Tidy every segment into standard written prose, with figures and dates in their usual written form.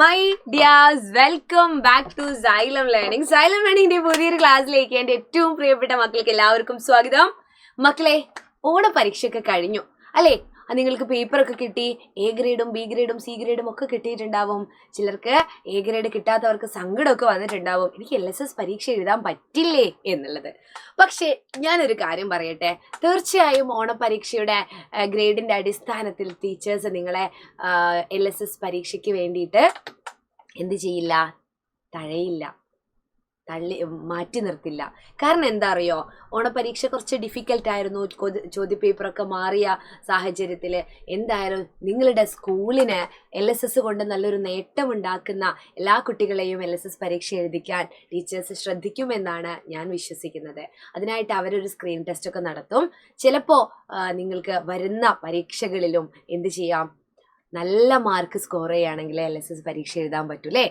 My dears, welcome back to Xylem Learning. Xylem ലേണിംഗിന്റെ പുതിയൊരു ക്ലാസ്സിലേക്ക് എൻ്റെ ഏറ്റവും പ്രിയപ്പെട്ട മക്കൾക്ക് എല്ലാവർക്കും സ്വാഗതം. മക്കളെ, ഓണപരീക്ഷയൊക്കെ കഴിഞ്ഞു അല്ലേ? നിങ്ങൾക്ക് പേപ്പറൊക്കെ കിട്ടി. എ ഗ്രേഡും ബി ഗ്രേഡും സി ഗ്രേഡും ഒക്കെ കിട്ടിയിട്ടുണ്ടാവും. ചിലർക്ക് എ ഗ്രേഡ് കിട്ടാത്തവർക്ക് സങ്കടമൊക്കെ വന്നിട്ടുണ്ടാവും, എനിക്ക് LSS പരീക്ഷ എഴുതാൻ പറ്റില്ലേ എന്നുള്ളത്. പക്ഷേ ഞാനൊരു കാര്യം പറയട്ടെ, തീർച്ചയായും ഓണപരീക്ഷയുടെ ഗ്രേഡിൻ്റെ അടിസ്ഥാനത്തിൽ ടീച്ചേഴ്സ് നിങ്ങളെ LSS പരീക്ഷയ്ക്ക് വേണ്ടിയിട്ട് എന്ത് ചെയ്യില്ല, തഴയില്ല, മാറ്റി നിർത്തില്ല. കാരണം എന്താ അറിയോ, ഓണപരീക്ഷ കുറച്ച് ഡിഫിക്കൽട്ടായിരുന്നു. ചോദ്യപേപ്പറൊക്കെ മാറിയ സാഹചര്യത്തിൽ എന്തായാലും നിങ്ങളുടെ സ്കൂളിന് LSS കൊണ്ട് നല്ലൊരു നേട്ടമുണ്ടാക്കുന്ന എല്ലാ കുട്ടികളെയും LSS പരീക്ഷ എഴുതിക്കാൻ ടീച്ചേഴ്സ് ശ്രദ്ധിക്കുമെന്നാണ് ഞാൻ വിശ്വസിക്കുന്നത്. അതിനായിട്ട് അവരൊരു സ്ക്രീൻ ടെസ്റ്റ് ഒക്കെ നടത്തും. ചിലപ്പോൾ നിങ്ങൾക്ക് വരുന്ന പരീക്ഷകളിലും എന്ത് ചെയ്യാം, നല്ല മാർക്ക് സ്കോർ ചെയ്യുകയാണെങ്കിൽ LSS പരീക്ഷ എഴുതാൻ പറ്റൂലേ.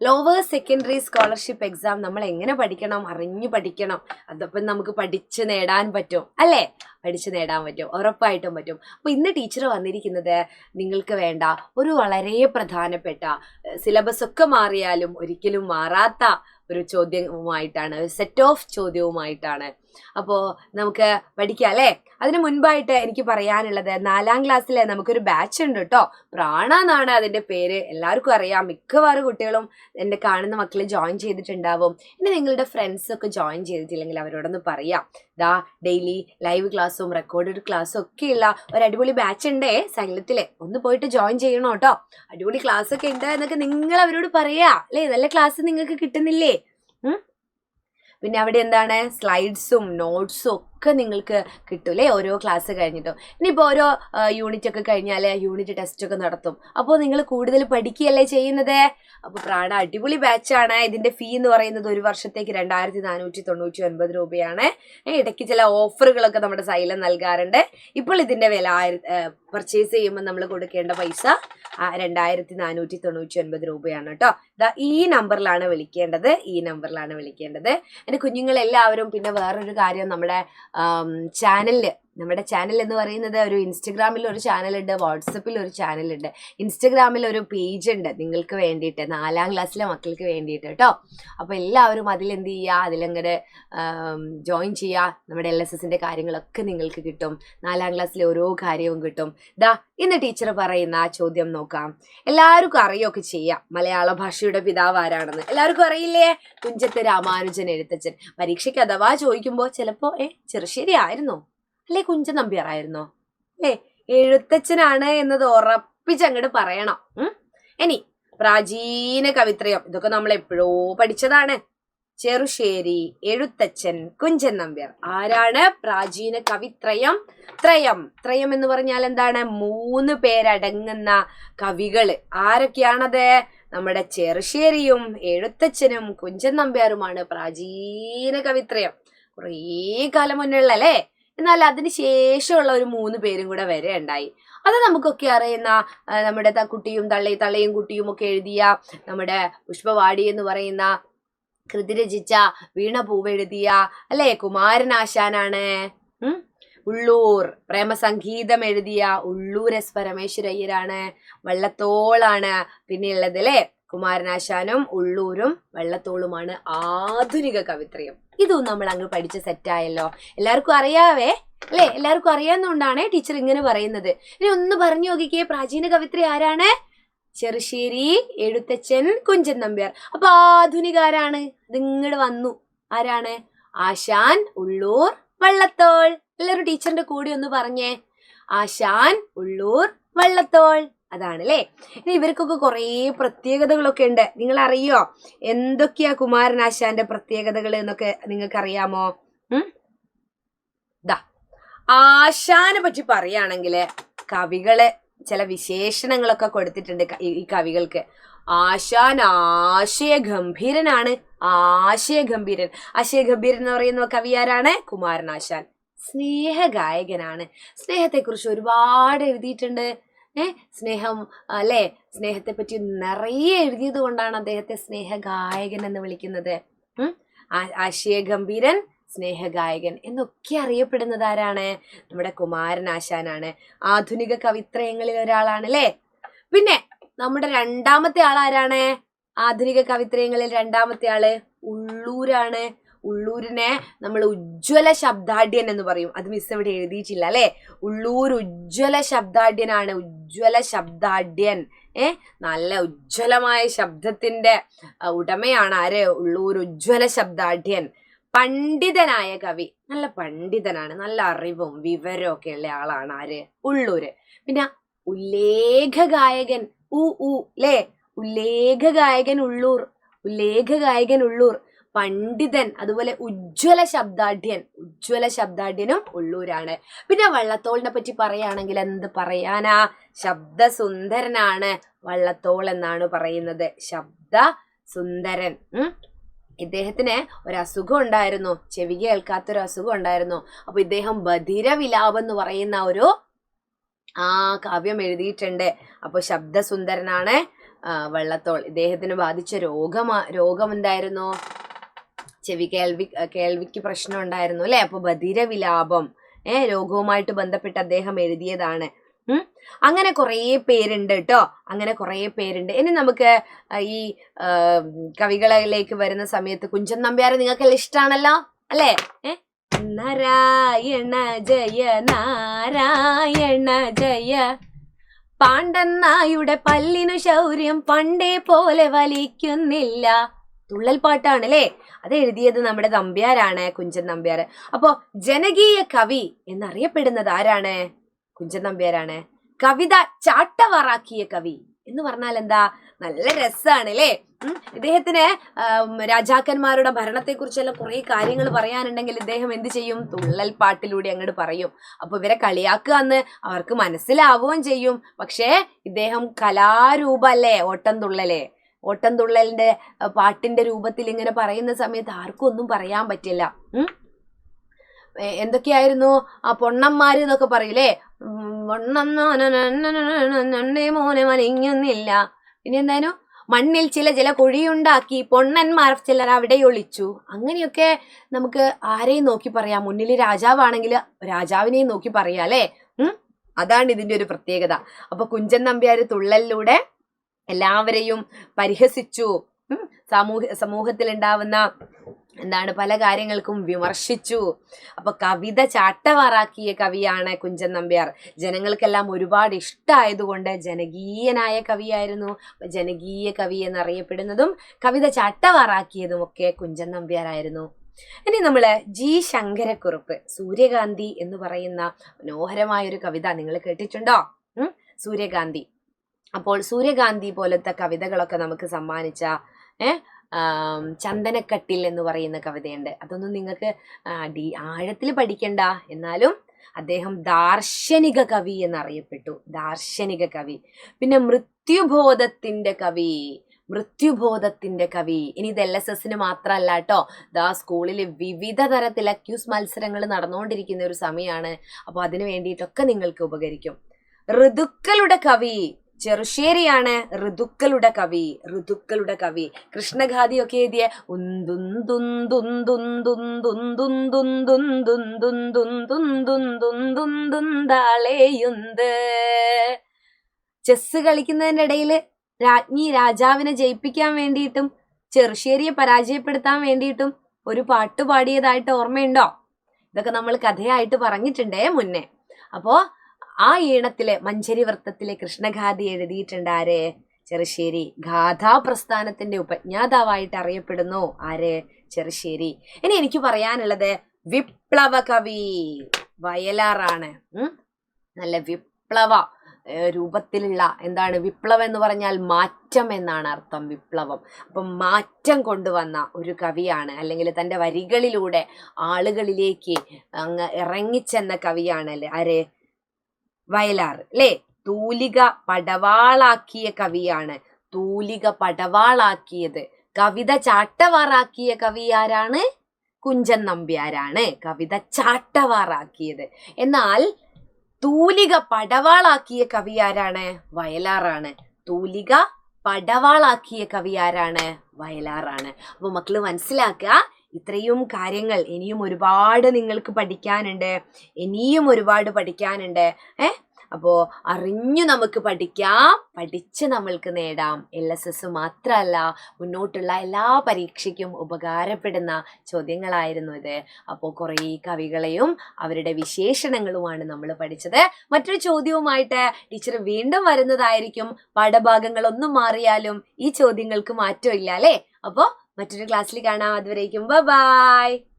ലോവർ സെക്കൻഡറി സ്കോളർഷിപ്പ് എക്സാം നമ്മൾ എങ്ങനെ പഠിക്കണം, അറിഞ്ഞു പഠിക്കണം. അതപ്പം നമുക്ക് പഠിച്ച് നേടാൻ പറ്റും അല്ലേ? പഠിച്ചു നേടാൻ പറ്റും, ഉറപ്പായിട്ടും പറ്റും. അപ്പോൾ ഇന്ന് ടീച്ചർ വന്നിരിക്കുന്നത് നിങ്ങൾക്ക് വേണ്ട ഒരു വളരെ പ്രധാനപ്പെട്ട, സിലബസ് ഒക്കെ മാറിയാലും ഒരിക്കലും മാറാത്ത ഒരു ചോദ്യവുമായിട്ടാണ്, ഒരു സെറ്റ് ഓഫ് ചോദ്യവുമായിട്ടാണ്. അപ്പോൾ നമുക്ക് പഠിക്കാം അല്ലേ? അതിന് മുൻപായിട്ട് എനിക്ക് പറയാനുള്ളത്, 4ാം ക്ലാസ്സിലെ നമുക്കൊരു ബാച്ച് ഉണ്ട് കേട്ടോ. പ്രാണ എന്നാണ് അതിൻ്റെ പേര്. എല്ലാവർക്കും അറിയാം, മിക്കവാറും കുട്ടികളും എൻ്റെ കാണുന്ന മക്കൾ ജോയിൻ ചെയ്തിട്ടുണ്ടാവും. ഇനി നിങ്ങളുടെ ഫ്രണ്ട്സൊക്കെ ജോയിൻ ചെയ്തിട്ടില്ലെങ്കിൽ അവരോടൊന്ന് പറയാം, ദാ ഡെയിലി ലൈവ് ക്ലാസ്സും റെക്കോർഡഡ് ക്ലാസ്സും ഒക്കെയുള്ള ഒരു അടിപൊളി ബാച്ച് ഉണ്ടേ സൈലത്തിലെ, ഒന്ന് പോയിട്ട് ജോയിൻ ചെയ്യണം കേട്ടോ. അടിപൊളി ക്ലാസ് ഒക്കെ ഉണ്ട് എന്നൊക്കെ നിങ്ങൾ അവരോട് പറയാ അല്ലേ? നല്ല ക്ലാസ് നിങ്ങൾക്ക് കിട്ടുന്നില്ലേ? പിന്നെ അവിടെ എന്താണ്, സ്ലൈഡ്സും നോട്ട്സും ഒക്കെ നിങ്ങൾക്ക് കിട്ടൂലേ ഓരോ ക്ലാസ് കഴിഞ്ഞിട്ടും. ഇനിയിപ്പോൾ ഓരോ യൂണിറ്റ് ഒക്കെ കഴിഞ്ഞാൽ യൂണിറ്റ് ടെസ്റ്റ് ഒക്കെ നടത്തും. അപ്പോൾ നിങ്ങൾ കൂടുതൽ പഠിക്കുകയല്ലേ ചെയ്യുന്നത്. അപ്പോൾ പ്രാണ അടിപൊളി ബാച്ചാണ്. ഇതിൻ്റെ ഫീ എന്ന് പറയുന്നത് ഒരു വർഷത്തേക്ക് 2499 രൂപയാണ്. ഇടയ്ക്ക് ചില ഓഫറുകളൊക്കെ നമ്മുടെ സൈലം നൽകാറുണ്ട്. ഇപ്പോൾ ഇതിൻ്റെ വില പർച്ചേസ് ചെയ്യുമ്പോൾ നമ്മൾ കൊടുക്കേണ്ട പൈസ 2499 രൂപയാണ് കേട്ടോ. ഈ നമ്പറിലാണ് വിളിക്കേണ്ടത്, ഈ നമ്പറിലാണ് വിളിക്കേണ്ടത്. എൻ്റെ കുഞ്ഞുങ്ങളെല്ലാവരും. പിന്നെ വേറൊരു കാര്യം, നമ്മുടെ ചാനൽ എന്ന് പറയുന്നത് ഒരു ഇൻസ്റ്റഗ്രാമിൽ ഒരു ചാനലുണ്ട്, വാട്സപ്പിൽ ഒരു ചാനലുണ്ട്, ഇൻസ്റ്റഗ്രാമിൽ ഒരു പേജ് ഉണ്ട് നിങ്ങൾക്ക് വേണ്ടിയിട്ട്, 4ാം ക്ലാസ്സിലെ മക്കൾക്ക് വേണ്ടിയിട്ട് കേട്ടോ. അപ്പോൾ എല്ലാവരും അതിലെന്ത് ചെയ്യുക, അതിലങ്ങോട്ട് ജോയിൻ ചെയ്യുക. നമ്മുടെ LSSൻ്റെ കാര്യങ്ങളൊക്കെ നിങ്ങൾക്ക് കിട്ടും. 4ാം ക്ലാസ്സിലെ ഓരോ കാര്യവും കിട്ടും. ഇന്ന് ടീച്ചർ പറയുന്ന ആ ചോദ്യം നോക്കാം. എല്ലാവർക്കും അറിയൊക്കെ ചെയ്യാം, മലയാള ഭാഷയുടെ പിതാവ് ആരാണെന്ന് എല്ലാവർക്കും അറിയില്ലേ? തുഞ്ചത്ത് രാമാനുജൻ എഴുത്തച്ഛൻ. പരീക്ഷയ്ക്ക് അഥവാ ചോദിക്കുമ്പോൾ ചിലപ്പോൾ ചെറുശ്ശേരി ആയിരുന്നോ അല്ലേ, കുഞ്ചൻ നമ്പ്യാറായിരുന്നോ അല്ലേ? എഴുത്തച്ഛനാണ് എന്നത് ഉറപ്പിച്ചങ്ങോട്ട് പറയണം. ഇനി പ്രാചീന കവിത്രയം, ഇതൊക്കെ നമ്മൾ എപ്പോഴോ പഠിച്ചതാണ്. ചെറുശ്ശേരി, എഴുത്തച്ഛൻ, കുഞ്ചൻ നമ്പ്യാർ. ആരാണ് പ്രാചീന കവിത്രയം? ത്രയം എന്ന് പറഞ്ഞാൽ എന്താണ്? 3 പേരടങ്ങുന്ന കവികള്. ആരൊക്കെയാണത്? നമ്മുടെ ചെറുശ്ശേരിയും എഴുത്തച്ഛനും കുഞ്ചൻ നമ്പ്യാറുമാണ് പ്രാചീന കവിത്രയം. കുറേ കാലം മുന്നുള്ള അല്ലേ? എന്നാൽ അതിന് ശേഷമുള്ള ഒരു 3 പേരും കൂടെ വരെ ഉണ്ടായി. അത് നമുക്കൊക്കെ അറിയുന്ന, നമ്മുടെ കുട്ടിയും തള്ളയും കുട്ടിയും ഒക്കെ എഴുതിയ, നമ്മുടെ പുഷ്പവാടി എന്ന് പറയുന്ന കൃതി രചിച്ച, വീണ പൂവെഴുതിയ അല്ലേ, കുമാരനാശാനാണ്. ഉള്ളൂർ പ്രേമസംഗീതം എഴുതിയ ഉള്ളൂർ S പരമേശ്വരയ്യരാണ്. വള്ളത്തോളാണ് പിന്നെ ഉള്ളത് അല്ലേ. കുമാരനാശാനും ഉള്ളൂരും വള്ളത്തോളുമാണ് ആധുനിക കവിത്രയം. ഇതും നമ്മൾ അങ്ങ് പഠിച്ച സെറ്റായല്ലോ. എല്ലാവർക്കും അറിയാവേ അല്ലേ? എല്ലാവർക്കും അറിയാവുന്നതുകൊണ്ടാണ് ടീച്ചർ ഇങ്ങനെ പറയുന്നത്. ഇനി ഒന്ന് പറഞ്ഞു നോക്കിക്കേ, പ്രാചീന കവിത്രി ആരാണ്? ചെറുശ്ശേരി, എഴുത്തച്ഛൻ, കുഞ്ചൻ നമ്പ്യാർ. അപ്പൊ ആധുനിക ആരാണ്? ഇതിങ്ങോട്ട് വന്നു. ആരാണ്? ആശാൻ, ഉള്ളൂർ, വള്ളത്തോൾ. എല്ലാവരും ടീച്ചറിന്റെ കൂടെ ഒന്ന് പറഞ്ഞേ, ആശാൻ, ഉള്ളൂർ, വള്ളത്തോൾ. അതാണ് അല്ലേ. ഇനി ഇവർക്കൊക്കെ കുറേ പ്രത്യേകതകളൊക്കെ ഉണ്ട്. നിങ്ങൾ അറിയോ എന്തൊക്കെയാ കുമാരനാശാന്റെ പ്രത്യേകതകൾ എന്നൊക്കെ നിങ്ങൾക്ക് അറിയാമോ? ആശാനെ പറ്റി പറയുകയാണെങ്കിൽ കവികള് ചില വിശേഷണങ്ങളൊക്കെ കൊടുത്തിട്ടുണ്ട് ഈ കവികൾക്ക്. ആശാൻ ആശയഗംഭീരനാണ്. ആശയഗംഭീരൻ എന്ന് പറയുന്ന കവി ആരാണ്? കുമാരനാശാൻ. സ്നേഹഗായകനാണ്. സ്നേഹത്തെക്കുറിച്ച് ഒരുപാട് എഴുതിയിട്ടുണ്ട്. സ്നേഹം അല്ലേ, സ്നേഹത്തെ പറ്റി നിറയെ എഴുതിയത് കൊണ്ടാണ് അദ്ദേഹത്തെ സ്നേഹഗായകൻ എന്ന് വിളിക്കുന്നത്. ആശയഗംഭീരൻ, സ്നേഹഗായകൻ എന്നൊക്കെ അറിയപ്പെടുന്നത് ആരാണ്? നമ്മുടെ കുമാരനാശാനാണ്. ആധുനിക കവിത്രയങ്ങളിൽ ഒരാളാണ് അല്ലേ. പിന്നെ നമ്മുടെ രണ്ടാമത്തെ ആളാരാണ്? ആധുനിക കവിത്രയങ്ങളിൽ രണ്ടാമത്തെ ആള് ഉള്ളൂരാണ്. ഉള്ളൂരിനെ നമ്മൾ ഉജ്ജ്വല ശബ്ദാഢ്യൻ എന്ന് പറയും. അത് മിസ് ഇവിടെ എഴുതിയിട്ടില്ല അല്ലെ. ഉള്ളൂർ ഉജ്ജ്വല ശബ്ദാഢ്യനാണ്. ഉജ്ജ്വല ശബ്ദാഢ്യൻ. നല്ല ഉജ്ജ്വലമായ ശബ്ദത്തിന്റെ ഉടമയാണ് ആര്? ഉള്ളൂർ ഉജ്ജ്വല ശബ്ദാഢ്യൻ. പണ്ഡിതനായ കവി, നല്ല പണ്ഡിതനാണ്, നല്ല അറിവും വിവരവും ഒക്കെ ഉള്ള ആളാണ് ആര്? ഉള്ളൂര്. പിന്നെ ഉല്ലേഖ ഗായകൻ ല്ലേ, ഉല്ലേഖ ഗായകൻ ഉള്ളൂർ. ഉല്ലേഖ ഗായകൻ ഉള്ളൂർ. പണ്ഡിതൻ, അതുപോലെ ഉജ്ജ്വല ശബ്ദാഢ്യൻ, ഉജ്ജ്വല ശബ്ദാഢ്യനും ഉള്ളൂരാണ്. പിന്നെ വള്ളത്തോളിനെ പറ്റി പറയുകയാണെങ്കിൽ എന്ത് പറയാനാ? ശബ്ദസുന്ദരനാണ് വള്ളത്തോൾ എന്നാണ് പറയുന്നത്. ശബ്ദസുന്ദരൻ. ഇദ്ദേഹത്തിന് ഒരു അസുഖം ഉണ്ടായിരുന്നു, ചെവി കേൾക്കാത്തൊരു അസുഖം ഉണ്ടായിരുന്നു. അപ്പൊ ഇദ്ദേഹം ബധിരവിലാപം എന്ന് പറയുന്ന ഒരു കാവ്യം എഴുതിയിട്ടുണ്ട്. അപ്പൊ ശബ്ദസുന്ദരനാണ് വള്ളത്തോൾ. ഇദ്ദേഹത്തിന് ബാധിച്ച രോഗം എന്തായിരുന്നു? കേൾവിക്ക് പ്രശ്നം ഉണ്ടായിരുന്നു അല്ലെ. അപ്പൊ ബധിരവിലാപം രോഗവുമായിട്ട് ബന്ധപ്പെട്ട് അദ്ദേഹം എഴുതിയതാണ്. അങ്ങനെ കുറേ പേരുണ്ട് കേട്ടോ, അങ്ങനെ കുറേ പേരുണ്ട്. ഇനി നമുക്ക് ഈ കവികളിലേക്ക് വരുന്ന സമയത്ത് കുഞ്ചൻ നമ്പ്യാരെ നിങ്ങൾക്കെല്ലാം ഇഷ്ടാണല്ലോ അല്ലേ? നാരായണ ജയ നാരായണ ജയ, പാണ്ഡൻ നായുടെ പല്ലിനു ശൗര്യം പണ്ടേ പോലെ വലിക്കുന്നില്ല. തുള്ളൽ പാട്ടാണ് അല്ലേ. അത് എഴുതിയത് നമ്മുടെ നമ്പ്യാരാണ്, കുഞ്ചൻ നമ്പ്യാർ. അപ്പോ ജനകീയ കവി എന്നറിയപ്പെടുന്നത് ആരാണ്? കുഞ്ചൻ നമ്പ്യാരാണ്. കവിത ചാട്ടവാറാക്കിയ കവി എന്ന് പറഞ്ഞാൽ എന്താ? നല്ല രസാണ് അല്ലേ. ഇദ്ദേഹത്തിന് രാജാക്കന്മാരുടെ ഭരണത്തെ കുറിച്ചെല്ലാം കുറെ കാര്യങ്ങൾ പറയാനുണ്ടെങ്കിൽ ഇദ്ദേഹം എന്ത് ചെയ്യും? തുള്ളൽ പാട്ടിലൂടെ അങ്ങോട്ട് പറയും. അപ്പൊ ഇവരെ കളിയാക്കുക എന്ന് അവർക്ക് മനസ്സിലാവുകയും ചെയ്യും. പക്ഷേ ഇദ്ദേഹം കലാരൂപല്ലേ ഓട്ടംതുള്ളലേ. ഓട്ടംതുള്ളലിന്റെ പാട്ടിന്റെ രൂപത്തിൽ ഇങ്ങനെ പറയുന്ന സമയത്ത് ആർക്കും ഒന്നും പറയാൻ പറ്റില്ല. എന്തൊക്കെയായിരുന്നു ആ പൊണ്ണന്മാര് എന്നൊക്കെ പറയൂലേ. മോനെ മലിങ്ങുന്നില്ല. പിന്നെ എന്തായാലും മണ്ണിൽ ചില കുഴിയുണ്ടാക്കി പൊണ്ണന്മാർ ചിലർ അവിടെ ഒളിച്ചു. അങ്ങനെയൊക്കെ നമുക്ക് ആരെയും നോക്കി പറയാം. മുന്നിൽ രാജാവാണെങ്കിൽ രാജാവിനെയും നോക്കി പറയാം അല്ലെ. അതാണ് ഇതിന്റെ ഒരു പ്രത്യേകത. അപ്പൊ കുഞ്ചൻ നമ്പ്യാർ തുള്ളലിലൂടെ എല്ലാവരെയും പരിഹസിച്ചു. സമൂഹത്തിൽ ഉണ്ടാവുന്ന പല കാര്യങ്ങൾക്കും വിമർശിച്ചു. അപ്പൊ കവിത ചാട്ടവാറാക്കിയ കവിയാണ് കുഞ്ചൻ നമ്പ്യാർ. ജനങ്ങൾക്കെല്ലാം ഒരുപാട് ഇഷ്ടമായതുകൊണ്ട് ജനകീയനായ കവിയായിരുന്നു. ജനകീയ കവി എന്നറിയപ്പെടുന്നതും കവിത ചാട്ടവാറാക്കിയതും ഒക്കെ കുഞ്ചൻ നമ്പ്യാരായിരുന്നു. ഇനി നമ്മള് ജി ശങ്കരക്കുറുപ്പ്, സൂര്യകാന്തി എന്ന് പറയുന്ന മനോഹരമായൊരു കവിത നിങ്ങൾ കേട്ടിട്ടുണ്ടോ? സൂര്യകാന്തി. അപ്പോൾ സൂര്യകാന്തി പോലത്തെ കവിതകളൊക്കെ നമുക്ക് സമ്മാനിച്ച ചന്ദനക്കട്ടിൽ എന്ന് പറയുന്ന കവിതയുണ്ട്. അതൊന്നും നിങ്ങൾക്ക് ആഴത്തിൽ പഠിക്കണ്ട. എന്നാലും അദ്ദേഹം ദാർശനിക കവി എന്നറിയപ്പെട്ടു. ദാർശനിക കവി. പിന്നെ മൃത്യുബോധത്തിന്റെ കവി. ഇനി ഇത് LSS മാത്രമല്ല കേട്ടോ. സ്കൂളിൽ വിവിധ തരത്തിലെ ക്യൂസ് മത്സരങ്ങൾ നടന്നുകൊണ്ടിരിക്കുന്ന ഒരു സമയമാണ്. അപ്പൊ അതിനു വേണ്ടിയിട്ടൊക്കെ നിങ്ങൾക്ക് ഉപകരിക്കും. ഋതുക്കളുടെ കവി ചെറുശ്ശേരിയാണ്. ഋതുക്കളുടെ കവി. കൃഷ്ണഗാഥയൊക്കെ എഴുതിയ ചെസ് കളിക്കുന്നതിന്റെ ഇടയില് രാജാവിനെ ജയിപ്പിക്കാൻ വേണ്ടിയിട്ടും ചെറുശ്ശേരിയെ പരാജയപ്പെടുത്താൻ വേണ്ടിയിട്ടും ഒരു പാട്ട് പാടിയതായിട്ട് ഓർമ്മയുണ്ടോ? ഇതൊക്കെ നമ്മൾ കഥയായിട്ട് പറഞ്ഞിട്ടുണ്ടേ മുന്നേ. അപ്പോ ആ ഈണത്തിലെ മഞ്ചരി വൃത്തത്തിലെ കൃഷ്ണഗാഥ എഴുതിയിട്ടുണ്ട് ആര്? ചെറുശ്ശേരി. ഗാഥാപ്രസ്ഥാനത്തിന്റെ ഉപജ്ഞാതാവായിട്ട് അറിയപ്പെടുന്നു ആര്? ചെറുശ്ശേരി. ഇനി എനിക്ക് പറയാനുള്ളത് വിപ്ലവ കവി വയലാറാണ്. നല്ല വിപ്ലവ രൂപത്തിലുള്ള വിപ്ലവം എന്ന് പറഞ്ഞാൽ മാറ്റം എന്നാണ് അർത്ഥം. വിപ്ലവം. അപ്പം മാറ്റം കൊണ്ടുവന്ന ഒരു കവിയാണ്, അല്ലെങ്കിൽ തൻ്റെ വരികളിലൂടെ ആളുകളിലേക്ക് അങ്ങ് ഇറങ്ങിച്ചെന്ന കവിയാണ് അല്ലേ ആര്? വയലാർ അല്ലേ. തൂലിക പടവാളാക്കിയ കവിയാണ്. തൂലിക പടവാളാക്കിയത്. കവിത ചാട്ടവാറാക്കിയ കവി ആരാണ്? കുഞ്ചൻ നമ്പ്യാരാണ് കവിത ചാട്ടവാറാക്കിയത്. എന്നാൽ തൂലിക പടവാളാക്കിയ കവി ആരാണ്? വയലാറാണ്. തൂലിക പടവാളാക്കിയ കവി ആരാണ്? വയലാറാണ്. അപ്പൊ മക്കള് മനസ്സിലാക്കുക, ഇത്രയും കാര്യങ്ങൾ ഇനിയും ഒരുപാട് നിങ്ങൾക്ക് പഠിക്കാനുണ്ട്. അപ്പോൾ അറിഞ്ഞു നമുക്ക് പഠിക്കാം, പഠിച്ച് നമ്മൾക്ക് നേടാം. LSS മാത്രമല്ല, മുന്നോട്ടുള്ള എല്ലാ പരീക്ഷയ്ക്കും ഉപകാരപ്പെടുന്ന ചോദ്യങ്ങളായിരുന്നു ഇത്. അപ്പോൾ കുറേ കവികളെയും അവരുടെ വിശേഷണങ്ങളുമാണ് നമ്മൾ പഠിച്ചത്. മറ്റൊരു ചോദ്യവുമായിട്ട് ടീച്ചർ വീണ്ടും വരുന്നതായിരിക്കും. പാഠഭാഗങ്ങളൊന്നും മാറിയാലും ഈ ചോദ്യങ്ങൾക്ക് മാറ്റമില്ല അല്ലേ? അപ്പോൾ മറ്റൊരു ക്ലാസ്സിൽ കാണാം. അതുവരേക്കും ബൈ.